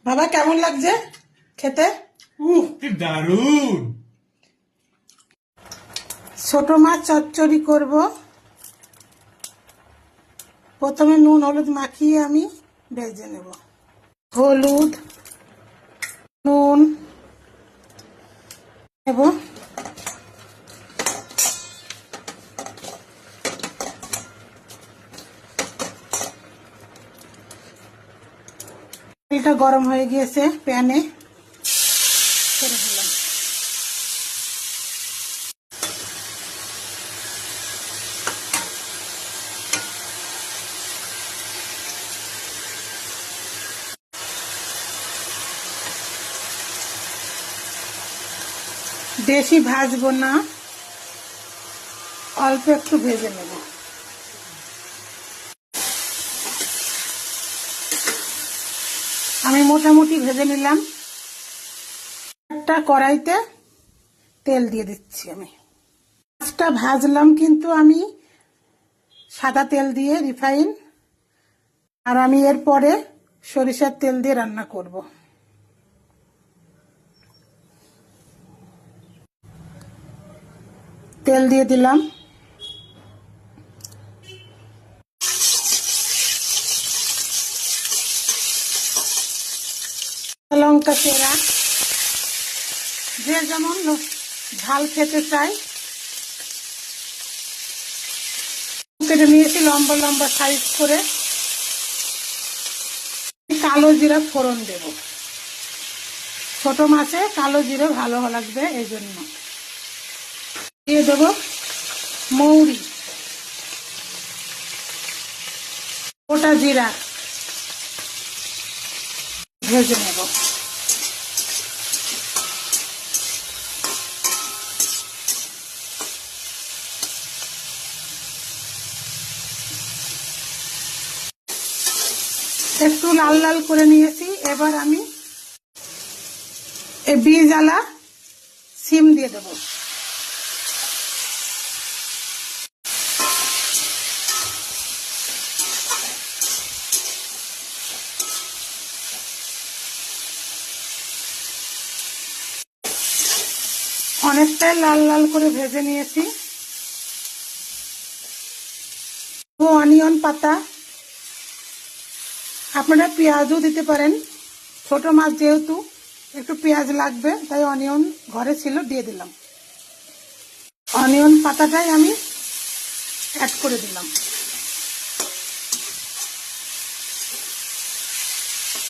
বাবা কেমন লাগছে খেতে? কি দারুণ! ছোট মাছ চচ্চড়ি করব। প্রথমে নুন হলুদ মাখিয়ে আমি ভেজে নেব। হলুদ নুন নেব, তেলটা গরম হয়ে গিয়েছে, প্যানে ছেড়ে দিলাম। বেশি ভাজবো না, অল্প একটু ভেজে নেব। আমি মোটামুটি ভেজে নিলাম। একটা কড়াইতে তেল দিয়ে দিচ্ছি। আমি মাছটা ভাজলাম, কিন্তু আমি সাদা তেল দিয়ে, রিফাইন। আর আমি এরপরে সরিষার তেল দিয়ে রান্না করব। তেল দিয়ে দিলাম, লঙ্কা চেরা, যে যেমন ঝাল খেতে চাই কেটে নিয়েছি লম্বা লম্বা সাইজ করে। কালো জিরা ফোড়ন দেব। ছোট মাছে কালো জিরে ভালো লাগবে, এই জন্য দিয়ে দেব মৌরি, গোটা জিরা ভেজে নেব। একটু লাল লাল করে নিয়েছি। এবার আমি এই বীজওয়ালা সিম দিয়ে দেব। অনেকটাই লাল লাল করে ভেজে নিয়েছি। অনিয়ন পাতা, আপনারা পেঁয়াজও দিতে পারেন। ছোট মাছ যেহেতু একটু পেঁয়াজ লাগবে, তাই অনিয়ন ঘরে ছিল, দিয়ে দিলাম। অনিয়ন পাতাটাই আমি অ্যাড করে দিলাম।